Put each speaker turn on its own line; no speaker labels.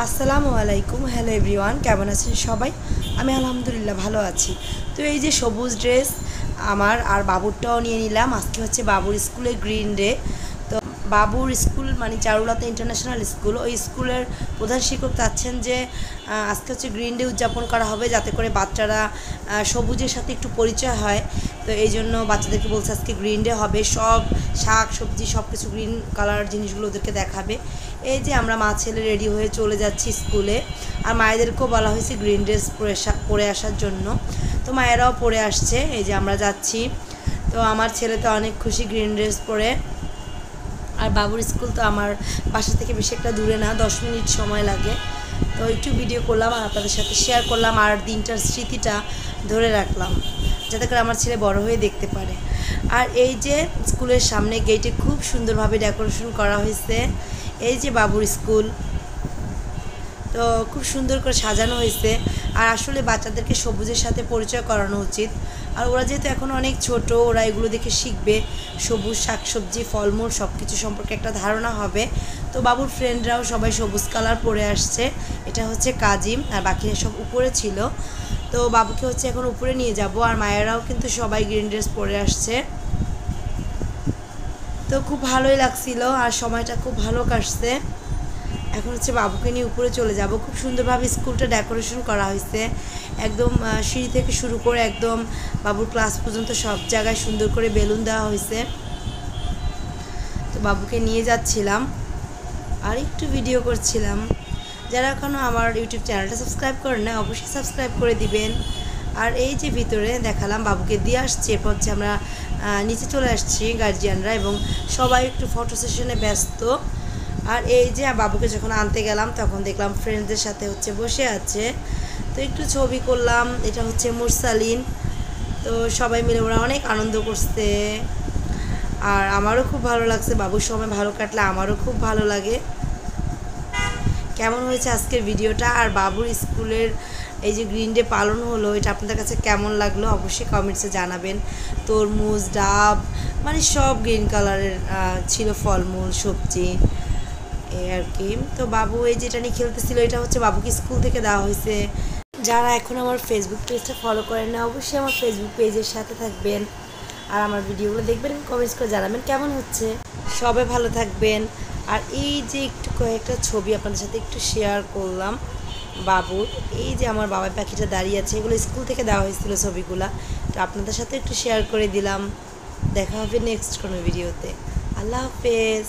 আসসালামু আলাইকুম। Hello everyone, কেমন আছেন সবাই? আমি আলহামদুলিল্লাহ ভালো আছি। তো এই যে সবুজ ড্রেস আমার আর বাবুরটাও নিয়ে নিলাম। আজকে হচ্ছে বাবুর স্কুলে গ্রিন ডে। তো বাবুর স্কুল মানে চারুলতা ইন্টারন্যাশনাল স্কুল, ওই স্কুলের প্রধান শিক্ষক চাচ্ছেন যে আজকে হচ্ছে গ্রিন ডে উদযাপন করা হবে, যাতে করে বাচ্চারা সবুজের সাথে একটু পরিচয় হয়। তো এই জন্য বাচ্চাদেরকে বলছে আজকে গ্রিন ডে হবে, সব শাক সবজি সব কিছু গ্রিন কালার জিনিসগুলো ওদেরকে দেখাবে। এই যে আমরা মা ছেলে রেডি হয়ে চলে যাচ্ছি স্কুলে, আর মায়েদেরকেও বলা হয়েছে গ্রিন ড্রেস পরে আসার জন্য। তো মায়েরাও পরে আসছে, এই যে আমরা যাচ্ছি। তো আমার ছেলে তো অনেক খুশি গ্রিন ড্রেস পরে। আর বাবুর স্কুল তো আমার বাসা থেকে বেশি একটা দূরে না, 10 মিনিট সময় লাগে। তো একটু ভিডিও করলাম আর আপনাদের সাথে শেয়ার করলাম, আর দিনটার স্মৃতিটা ধরে রাখলাম যাতে করে আমার ছেলে বড় হয়ে দেখতে পারে। আর এই যে স্কুলের সামনে গেটে খুব সুন্দরভাবে ডেকোরেশন করা হয়েছে। এই যে বাবুর স্কুল, তো খুব সুন্দর করে সাজানো হয়েছে। আর আসলে বাচ্চাদেরকে সবুজের সাথে পরিচয় করানো উচিত। আর ওরা যেহেতু এখন অনেক ছোট, ওরা এগুলো দেখে শিখবে, সবুজ শাকসবজি ফলমূল সব কিছু সম্পর্কে একটা ধারণা হবে। তো বাবুর ফ্রেন্ডরাও সবাই সবুজ কালার পরে আসছে। এটা হচ্ছে কাজিম, আর বাকিরা সব উপরে ছিল। তো বাবুকে হচ্ছে এখন উপরে নিয়ে যাব, আর মায়েরাও কিন্তু সবাই গ্রিন ড্রেস পরে আসছে। তো খুব ভালোই লাগছিল, আর সময়টা খুব ভালো কাটছে। এখন হচ্ছে বাবুকে নিয়ে উপরে চলে যাব। খুব সুন্দরভাবে স্কুলটা ডেকোরেশন করা হয়েছে, একদম সিঁড়ি থেকে শুরু করে একদম বাবুর ক্লাস পর্যন্ত সব জায়গায় সুন্দর করে বেলুন দেওয়া হয়েছে। তো বাবুকে নিয়ে যাচ্ছিলাম আর একটু ভিডিও করছিলাম। যারা এখনও আমার ইউটিউব চ্যানেলটা সাবস্ক্রাইব করেন না, অবশ্যই সাবস্ক্রাইব করে দিবেন। আর এই যে ভিতরে দেখালাম বাবুকে দিয়ে আসছে, এরপর হচ্ছে আমরা নিচে চলে আসছি গার্জিয়ানরা, এবং সবাই একটু ফটো সেশনে ব্যস্ত। আর এই যে বাবুকে যখন আনতে গেলাম তখন দেখলাম ফ্রেন্ডদের সাথে হচ্ছে বসে আছে, তো একটু ছবি করলাম। এটা হচ্ছে মুরসালিন। তো সবাই মিলে ওরা অনেক আনন্দ করছে, আর আমারও খুব ভালো লাগছে। বাবুর সময় ভালো কাটলে আমারও খুব ভালো লাগে। কেমন হয়েছে আজকের ভিডিওটা, আর বাবুর স্কুলের এই যে গ্রিন ডে পালন হলো, এটা আপনাদের কাছে কেমন লাগলো অবশ্যই কমেন্টসে জানাবেন। তরমুজ, ডাব, মানে সব গ্রিন কালারের ছিল ফলমূল সবজি, এই আর কি। তো বাবু এই যেটা নিয়ে খেলতেছিল, এটা হচ্ছে বাবুকে স্কুল থেকে দেওয়া হয়েছে। যারা এখন আমার ফেসবুক পেজটা ফলো করেন না, অবশ্যই আমার ফেসবুক পেজের সাথে থাকবেন, আর আমার ভিডিওগুলো দেখবেন, কমেন্টস করে জানাবেন কেমন হচ্ছে। সবাই ভালো থাকবেন। আর এই যে একটু কয়েকটা ছবি আপনাদের সাথে একটু শেয়ার করলাম বাবুর। এই যে আমার বাবা পাখিটা দাঁড়িয়ে আছে, এগুলো স্কুল থেকে দেওয়া হয়েছিল ছবিগুলো, তো আপনাদের সাথে একটু শেয়ার করে দিলাম। দেখা হবে নেক্সট কোনো ভিডিওতে। আল্লাহ হাফেজ।